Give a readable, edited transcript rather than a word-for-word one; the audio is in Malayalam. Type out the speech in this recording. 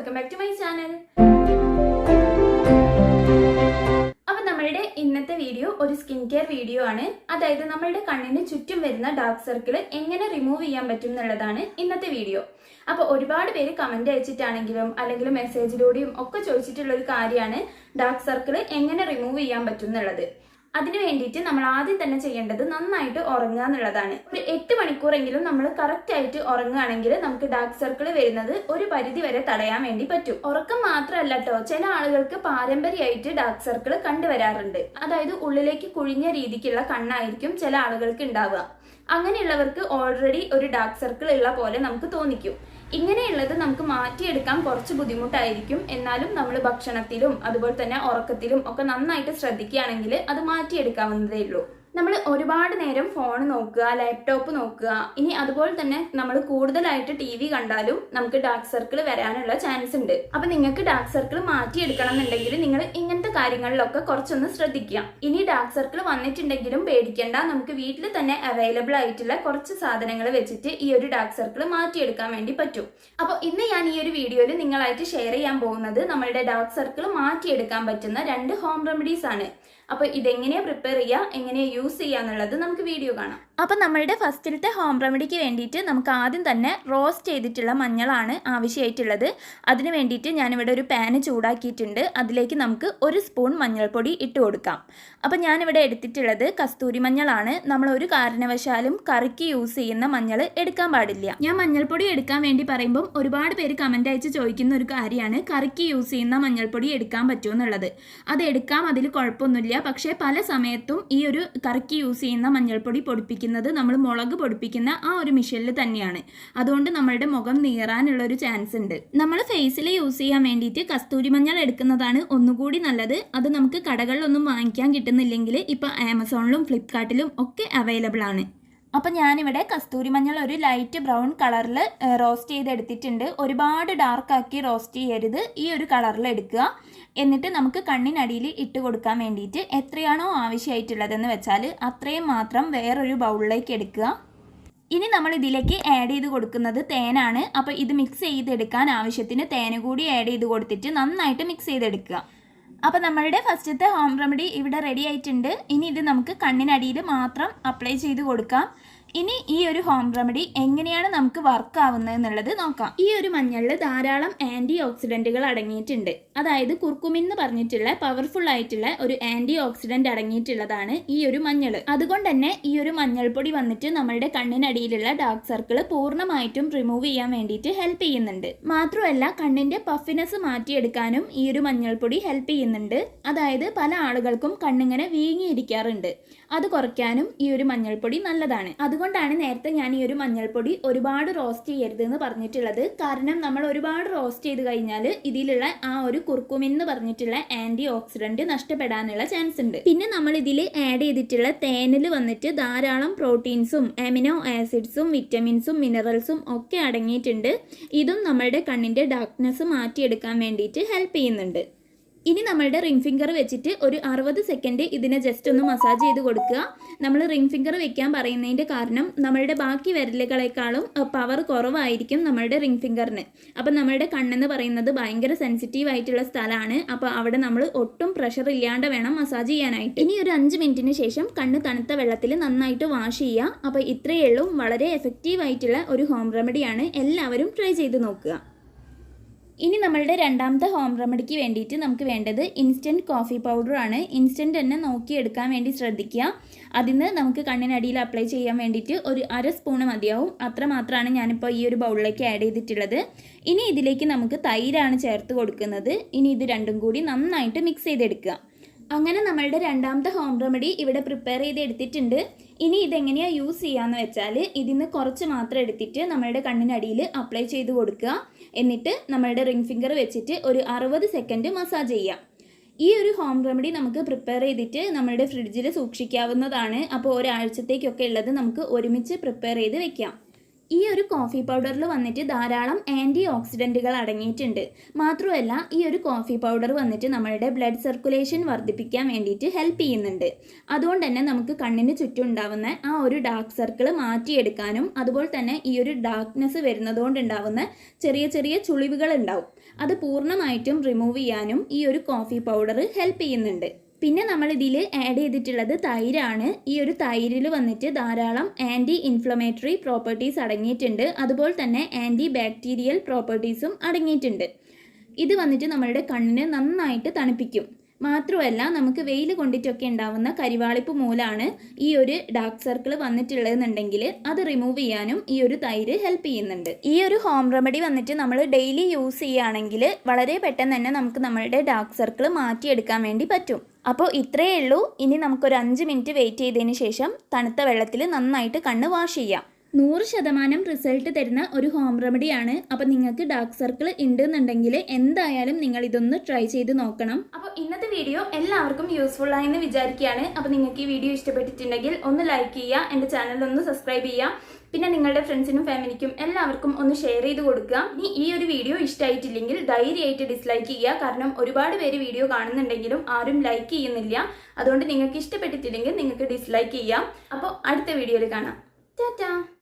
Welcome back to my channel. അപ്പോൾ നമ്മളുടെ ഇന്നത്തെ വീഡിയോ ഒരു സ്കിൻ കെയർ വീഡിയോ ആണ്. അതായത് നമ്മളുടെ കണ്ണിന് ചുറ്റും വരുന്ന ഡാർക്ക് സർക്കിൾ എങ്ങനെ റിമൂവ് ചെയ്യാൻ പറ്റും എന്നുള്ളതാണ് ഇന്നത്തെ വീഡിയോ. അപ്പോൾ ഒരുപാട് പേര് കമന്റ് അയച്ചിട്ടാണെങ്കിലും അല്ലെങ്കിൽ മെസ്സേജിലൂടെയും ഒക്കെ ചോദിച്ചിട്ടുള്ള ഒരു കാര്യമാണ് ഡാർക്ക് സർക്കിൾ എങ്ങനെ റിമൂവ് ചെയ്യാൻ പറ്റും എന്നുള്ളത്. അതിനു വേണ്ടിയിട്ട് നമ്മൾ ആദ്യം തന്നെ ചെയ്യേണ്ടത് നന്നായിട്ട് ഉറങ്ങുക എന്നുള്ളതാണ്. ഒരു 8 മണിക്കൂറെങ്കിലും നമ്മൾ കറക്റ്റ് ആയിട്ട് ഉറങ്ങുകയാണെങ്കിൽ നമുക്ക് ഡാർക്ക് സർക്കിൾ വരുന്നത് ഒരു പരിധി വരെ തടയാൻ വേണ്ടി പറ്റും. ഉറക്കം മാത്രമല്ല കേട്ടോ, ചില ആളുകൾക്ക് പാരമ്പര്യമായിട്ട് ഡാർക്ക് സർക്കിൾ കണ്ടുവരാറുണ്ട്. അതായത് ഉള്ളിലേക്ക് കുഴിഞ്ഞ രീതിക്കുള്ള കണ്ണായിരിക്കും ചില ആളുകൾക്ക് ഉണ്ടാവുക. അങ്ങനെയുള്ളവർക്ക് ഓൾറെഡി ഒരു ഡാർക്ക് സർക്കിൾ ഉള്ള പോലെ നമുക്ക് തോന്നിക്കും. ഇങ്ങനെയുള്ളത് നമുക്ക് മാറ്റിയെടുക്കാൻ കുറച്ച് ബുദ്ധിമുട്ടായിരിക്കും. എന്നാലും നമ്മൾ ഭക്ഷണത്തിലും അതുപോലെ തന്നെ ഉറക്കത്തിലും ഒക്കെ നന്നായിട്ട് ശ്രദ്ധിക്കുകയാണെങ്കിൽ അത് മാറ്റിയെടുക്കാവുന്നതേ ഉള്ളൂ. നമ്മൾ ഒരുപാട് നേരം ഫോൺ നോക്കുക, ലാപ്ടോപ്പ് നോക്കുക, ഇനി അതുപോലെ തന്നെ നമ്മൾ കൂടുതലായിട്ട് TV കണ്ടാലും നമുക്ക് ഡാർക്ക് സർക്കിൾ വരാനുള്ള ചാൻസ് ഉണ്ട്. അപ്പൊ നിങ്ങൾക്ക് ഡാർക്ക് സർക്കിൾ മാറ്റിയെടുക്കണം എന്നുണ്ടെങ്കിൽ നിങ്ങൾ ഇങ്ങനത്തെ കാര്യങ്ങളിലൊക്കെ കുറച്ചൊന്ന് ശ്രദ്ധിക്കുക. ഇനി ഡാർക്ക് സർക്കിൾ വന്നിട്ടുണ്ടെങ്കിലും പേടിക്കേണ്ട, നമുക്ക് വീട്ടിൽ തന്നെ അവൈലബിൾ ആയിട്ടുള്ള കുറച്ച് സാധനങ്ങൾ വെച്ചിട്ട് ഈ ഒരു ഡാർക്ക് സർക്കിൾ മാറ്റിയെടുക്കാൻ വേണ്ടി പറ്റും. അപ്പോൾ ഇന്ന് ഞാൻ ഈ ഒരു വീഡിയോയിൽ നിങ്ങളായിട്ട് ഷെയർ ചെയ്യാൻ പോകുന്നത് നമ്മളുടെ ഡാർക്ക് സർക്കിൾ മാറ്റിയെടുക്കാൻ പറ്റുന്ന 2 ഹോം റെമഡീസ് ആണ്. അപ്പോൾ ഇതെങ്ങനെയാ പ്രിപ്പയർ ചെയ്യുക, എങ്ങനെയാ യൂസ് ചെയ്യുക എന്നുള്ളത് നമുക്ക് വീഡിയോ കാണാം. അപ്പോൾ നമ്മളുടെ ഫസ്റ്റിലത്തെ ഹോം റെമഡിക്ക് വേണ്ടിയിട്ട് നമുക്ക് ആദ്യം തന്നെ റോസ്റ്റ് ചെയ്തിട്ടുള്ള മഞ്ഞളാണ് ആവശ്യമായിട്ടുള്ളത്. അതിന് വേണ്ടിയിട്ട് ഞാനിവിടെ ഒരു പാന് ചൂടാക്കിയിട്ടുണ്ട്. അതിലേക്ക് നമുക്ക് 1 സ്പൂൺ മഞ്ഞൾപ്പൊടി ഇട്ട് കൊടുക്കാം. അപ്പോൾ ഞാനിവിടെ എടുത്തിട്ടുള്ളത് കസ്തൂരി മഞ്ഞളാണ്. നമ്മൾ ഒരു കാരണവശാലും കറിക്ക് യൂസ് ചെയ്യുന്ന മഞ്ഞൾ എടുക്കാൻ പാടില്ല. ഞാൻ മഞ്ഞൾപ്പൊടി എടുക്കാൻ വേണ്ടി പറയുമ്പം ഒരുപാട് പേര് കമൻ്റ് അയച്ച് ചോദിക്കുന്ന ഒരു കാര്യമാണ് കറിക്ക് യൂസ് ചെയ്യുന്ന മഞ്ഞൾപ്പൊടി എടുക്കാൻ പറ്റുമോ എന്നുള്ളത്. അത് എടുക്കാം, അതിൽ കുഴപ്പമൊന്നുമില്ല. പക്ഷേ പല സമയത്തും ഈ ഒരു കറിക്ക് യൂസ് ചെയ്യുന്ന മഞ്ഞൾപ്പൊടി പൊടിപ്പിക്കുന്നത് നമ്മൾ മുളക് പൊടിപ്പിക്കുന്ന ആ ഒരു മിഷനിൽ തന്നെയാണ്. അതുകൊണ്ട് നമ്മളുടെ മുഖം നീറാനുള്ള ഒരു ചാൻസ് ഉണ്ട്. നമ്മൾ ഫേസിൽ യൂസ് ചെയ്യാൻ വേണ്ടിയിട്ട് കസ്തൂരി മഞ്ഞൾ എടുക്കുന്നതാണ് ഒന്നുകൂടി നല്ലത്. അത് നമുക്ക് കടകളിലൊന്നും വാങ്ങിക്കാൻ കിട്ടുന്നില്ലെങ്കിൽ ഇപ്പോൾ ആമസോണിലും ഫ്ലിപ്കാർട്ടിലും ഒക്കെ അവൈലബിൾ ആണ്. അപ്പം ഞാനിവിടെ കസ്തൂരി മഞ്ഞൾ ഒരു ലൈറ്റ് ബ്രൗൺ കളറിൽ റോസ്റ്റ് ചെയ്തെടുത്തിട്ടുണ്ട്. ഒരുപാട് ഡാർക്കാക്കി റോസ്റ്റ് ചെയ്യരുത്, ഈ ഒരു കളറിൽ എടുക്കുക. എന്നിട്ട് നമുക്ക് കണ്ണിനടിയിൽ ഇട്ട് കൊടുക്കാൻ വേണ്ടിയിട്ട് എത്രയാണോ ആവശ്യമായിട്ടുള്ളതെന്ന് വെച്ചാൽ അത്രയും മാത്രം വേറൊരു ബൗളിലേക്ക് എടുക്കുക. ഇനി നമ്മൾ ഇതിലേക്ക് ആഡ് ചെയ്ത് കൊടുക്കുന്നത് തേനാണ്. അപ്പോൾ ഇത് മിക്സ് ചെയ്തെടുക്കാൻ ആവശ്യത്തിന് തേന് കൂടി ആഡ് ചെയ്ത് കൊടുത്തിട്ട് നന്നായിട്ട് മിക്സ് ചെയ്തെടുക്കുക. അപ്പോൾ നമ്മളുടെ ഫസ്റ്റത്തെ ഹോം റെമഡി ഇവിടെ റെഡി ആയിട്ടുണ്ട്. ഇനി ഇത് നമുക്ക് കണ്ണിനടിയിൽ മാത്രം അപ്ലൈ ചെയ്ത് കൊടുക്കാം. ഇനി ഈ ഒരു ഹോം റെമഡി എങ്ങനെയാണ് നമുക്ക് വർക്ക് ആവുന്നത് എന്നുള്ളത് നോക്കാം. ഈ ഒരു മഞ്ഞളിൽ ധാരാളം ആൻറ്റി ഓക്സിഡൻറ്റുകൾ അടങ്ങിയിട്ടുണ്ട്. അതായത് കുർക്കുമിൻ എന്ന് പറഞ്ഞിട്ടുള്ള പവർഫുൾ ആയിട്ടുള്ള ഒരു ആൻറ്റി ഓക്സിഡൻറ്റ് അടങ്ങിയിട്ടുള്ളതാണ് ഈ ഒരു മഞ്ഞൾ. അതുകൊണ്ട് തന്നെ ഈ ഒരു മഞ്ഞൾപ്പൊടി വന്നിട്ട് നമ്മളുടെ കണ്ണിനടിയിലുള്ള ഡാർക്ക് സർക്കിൾ പൂർണ്ണമായിട്ടും റിമൂവ് ചെയ്യാൻ വേണ്ടിയിട്ട് ഹെൽപ്പ് ചെയ്യുന്നുണ്ട്. മാത്രമല്ല കണ്ണിൻ്റെ പഫിനെസ് മാറ്റിയെടുക്കാനും ഈ ഒരു മഞ്ഞൾപ്പൊടി ഹെൽപ്പ് ചെയ്യുന്നുണ്ട്. അതായത് പല ആളുകൾക്കും കണ്ണിങ്ങനെ വീങ്ങിയിരിക്കാറുണ്ട്. അത് കുറയ്ക്കാനും ഈ ഒരു മഞ്ഞൾപ്പൊടി നല്ലതാണ്. അതുകൊണ്ടാണ് നേരത്തെ ഞാൻ ഈ ഒരു മഞ്ഞൾപ്പൊടി ഒരുപാട് റോസ്റ്റ് ചെയ്യരുത് എന്ന് പറഞ്ഞിട്ടുള്ളത്. കാരണം നമ്മൾ ഒരുപാട് റോസ്റ്റ് ചെയ്ത് കഴിഞ്ഞാൽ ഇതിലുള്ള ആ ഒരു കുർക്കുമിൻ എന്ന് പറഞ്ഞിട്ടുള്ള ആൻറ്റി ഓക്സിഡൻറ്റ് നഷ്ടപ്പെടാനുള്ള ചാൻസ് ഉണ്ട്. പിന്നെ നമ്മൾ ഇതിൽ ആഡ് ചെയ്തിട്ടുള്ള തേനിൽ വന്നിട്ട് ധാരാളം പ്രോട്ടീൻസും അമിനോ ആസിഡ്സും വിറ്റമിൻസും മിനറൽസും ഒക്കെ അടങ്ങിയിട്ടുണ്ട്. ഇതും നമ്മളുടെ കണ്ണിൻ്റെ ഡാർക്ക്നെസ് മാറ്റിയെടുക്കാൻ വേണ്ടിയിട്ട് ഹെൽപ്പ് ചെയ്യുന്നുണ്ട്. ഇനി നമ്മളുടെ റിംഗ് ഫിംഗർ വെച്ചിട്ട് ഒരു 60 സെക്കൻഡ് ഇതിനെ ജസ്റ്റ് ഒന്ന് മസാജ് ചെയ്ത് കൊടുക്കുക. നമ്മൾ റിംഗ് ഫിംഗർ വെക്കാൻ പറയുന്നതിൻ്റെ കാരണം നമ്മളുടെ ബാക്കി വിരലുകളെക്കാളും പവർ കുറവായിരിക്കും നമ്മളുടെ റിംഗ് ഫിംഗറിന്. അപ്പം നമ്മളുടെ കണ്ണെന്ന് പറയുന്നത് ഭയങ്കര സെൻസിറ്റീവ് ആയിട്ടുള്ള സ്ഥലമാണ്. അപ്പോൾ അവിടെ നമ്മൾ ഒട്ടും പ്രഷർ ഇല്ലാണ്ട് വേണം മസാജ് ചെയ്യാനായിട്ട്. ഇനി ഒരു 5 മിനിറ്റിന് ശേഷം കണ്ണ് തണുത്ത വെള്ളത്തിൽ നന്നായിട്ട് വാഷ് ചെയ്യുക. അപ്പോൾ ഇത്രയേ ഉള്ളൂ, വളരെ എഫക്റ്റീവ് ആയിട്ടുള്ള ഒരു ഹോം റെമഡിയാണ്. എല്ലാവരും ട്രൈ ചെയ്ത് നോക്കുക. ഇനി നമ്മളുടെ രണ്ടാമത്തെ ഹോം റെമഡിക്ക് വേണ്ടിയിട്ട് നമുക്ക് വേണ്ടത് ഇൻസ്റ്റൻറ്റ് കോഫി പൗഡറാണ്. ഇൻസ്റ്റൻറ്റ് തന്നെ നോക്കിയെടുക്കാൻ വേണ്ടി ശ്രദ്ധിക്കുക. അതിന് നമുക്ക് കണ്ണിനടിയിൽ അപ്ലൈ ചെയ്യാൻ വേണ്ടിയിട്ട് ഒരു 1/2 സ്പൂണ് മതിയാവും. അത്ര മാത്രമാണ് ഞാനിപ്പോൾ ഈ ഒരു ബൗളിലേക്ക് ആഡ് ചെയ്തിട്ടുള്ളത്. ഇനി ഇതിലേക്ക് നമുക്ക് തൈരാണ് ചേർത്ത് കൊടുക്കുന്നത്. ഇനി ഇത് രണ്ടും കൂടി നന്നായിട്ട് മിക്സ് ചെയ്തെടുക്കുക. അങ്ങനെ നമ്മളുടെ രണ്ടാമത്തെ ഹോം റെമഡി ഇവിടെ പ്രിപ്പയർ ചെയ്ത് എടുത്തിട്ടുണ്ട്. ഇനി ഇതെങ്ങനെയാണ് യൂസ് ചെയ്യാന്ന് വെച്ചാൽ ഇതിന്ന് കുറച്ച് മാത്രം എടുത്തിട്ട് നമ്മളുടെ കണ്ണിനടിയിൽ അപ്ലൈ ചെയ്ത് കൊടുക്കുക. എന്നിട്ട് നമ്മളുടെ റിംഗ് ഫിംഗർ വെച്ചിട്ട് ഒരു 60 സെക്കൻഡ് മസാജ് ചെയ്യാം. ഈ ഒരു ഹോം റെമഡി നമുക്ക് പ്രിപ്പയർ ചെയ്തിട്ട് നമ്മളുടെ ഫ്രിഡ്ജിൽ സൂക്ഷിക്കാവുന്നതാണ്. അപ്പോൾ ഒരാഴ്ചത്തേക്കൊക്കെ ഉള്ളത് നമുക്ക് ഒരുമിച്ച് പ്രിപ്പയർ ചെയ്ത് വെക്കാം. ഈ ഒരു കോഫി പൗഡറിൽ വന്നിട്ട് ധാരാളം ആൻറ്റി ഓക്സിഡൻറ്റുകൾ അടങ്ങിയിട്ടുണ്ട്. മാത്രമല്ല ഈ ഒരു കോഫി പൗഡർ വന്നിട്ട് നമ്മളുടെ ബ്ലഡ് സർക്കുലേഷൻ വർദ്ധിപ്പിക്കാൻ വേണ്ടിയിട്ട് ഹെൽപ്പ് ചെയ്യുന്നുണ്ട്. അതുകൊണ്ട് തന്നെ നമുക്ക് കണ്ണിന് ചുറ്റും ഉണ്ടാവുന്ന ആ ഒരു ഡാർക്ക് സർക്കിൾ മാറ്റിയെടുക്കാനും അതുപോലെ തന്നെ ഈ ഒരു ഡാർക്ക്നെസ് വരുന്നതുകൊണ്ട് ഉണ്ടാവുന്ന ചെറിയ ചെറിയ ചുളിവുകൾ ഉണ്ടാവും, അത് പൂർണ്ണമായിട്ടും റിമൂവ് ചെയ്യാനും ഈ ഒരു കോഫി പൗഡർ ഹെൽപ്പ് ചെയ്യുന്നുണ്ട്. പിന്നെ നമ്മൾ ഇതിൽ ആഡ് ചെയ്തിട്ടുള്ളത് തൈരാണ്. ഈ ഒരു തൈരിൽ വന്നിട്ട് ധാരാളം ആൻറ്റി ഇൻഫ്ലമേറ്ററി പ്രോപ്പർട്ടീസ് അടങ്ങിയിട്ടുണ്ട്, അതുപോലെ തന്നെ ആൻറ്റി ബാക്ടീരിയൽ പ്രോപ്പർട്ടീസും അടങ്ങിയിട്ടുണ്ട്. ഇത് വന്നിട്ട് നമ്മളുടെ കണ്ണിനെ നന്നായിട്ട് തണുപ്പിക്കും. മാത്രമല്ല നമുക്ക് വെയിൽ കൊണ്ടിട്ടൊക്കെ ഉണ്ടാവുന്ന കരിവാളിപ്പ് മൂലമാണ് ഈ ഒരു ഡാർക്ക് സർക്കിൾ വന്നിട്ടുള്ളതെന്നുണ്ടെങ്കിൽ അത് റിമൂവ് ചെയ്യാനും ഈ ഒരു തൈര് ഹെൽപ്പ് ചെയ്യുന്നുണ്ട്. ഈ ഒരു ഹോം റെമഡി വന്നിട്ട് നമ്മൾ ഡെയിലി യൂസ് ചെയ്യുകയാണെങ്കിൽ വളരെ പെട്ടെന്ന് തന്നെ നമുക്ക് നമ്മളുടെ ഡാർക്ക് സർക്കിൾ മാറ്റിയെടുക്കാൻ വേണ്ടി പറ്റും. അപ്പോൾ ഇത്രയേ ഉള്ളൂ. ഇനി നമുക്കൊരു 5 മിനിറ്റ് വെയിറ്റ് ചെയ്തതിന് ശേഷം തണുത്ത വെള്ളത്തിൽ നന്നായിട്ട് കണ്ണ് വാഷ് ചെയ്യാം. 100% റിസൾട്ട് തരുന്ന ഒരു ഹോം റെമഡിയാണ്. അപ്പോൾ നിങ്ങൾക്ക് ഡാർക്ക് സർക്കിൾ ഉണ്ടെന്നുണ്ടെങ്കിൽ എന്തായാലും നിങ്ങൾ ഇതൊന്ന് ട്രൈ ചെയ്ത് നോക്കണം. അപ്പോൾ ഇന്നത്തെ വീഡിയോ എല്ലാവർക്കും യൂസ്ഫുൾ ആയെന്ന് വിചാരിക്കുകയാണ്. അപ്പോൾ നിങ്ങൾക്ക് ഈ വീഡിയോ ഇഷ്ടപ്പെട്ടിട്ടുണ്ടെങ്കിൽ ഒന്ന് ലൈക്ക് ചെയ്യുക, എൻ്റെ ചാനൽ ഒന്ന് സബ്സ്ക്രൈബ് ചെയ്യുക, പിന്നെ നിങ്ങളുടെ ഫ്രണ്ട്സിനും ഫാമിലിക്കും എല്ലാവർക്കും ഒന്ന് ഷെയർ ചെയ്ത് കൊടുക്കുക. ഇനി ഈ ഒരു വീഡിയോ ഇഷ്ടമായിട്ടില്ലെങ്കിൽ ധൈര്യമായിട്ട് ഡിസ്ലൈക്ക് ചെയ്യുക. കാരണം ഒരുപാട് പേര് വീഡിയോ കാണുന്നുണ്ടെങ്കിലും ആരും ലൈക്ക് ചെയ്യുന്നില്ല. അതുകൊണ്ട് നിങ്ങൾക്ക് ഇഷ്ടപ്പെട്ടിട്ടില്ലെങ്കിൽ നിങ്ങൾക്ക് ഡിസ്ലൈക്ക് ചെയ്യാം. അപ്പോൾ അടുത്ത വീഡിയോയിൽ കാണാം. ടാറ്റാ.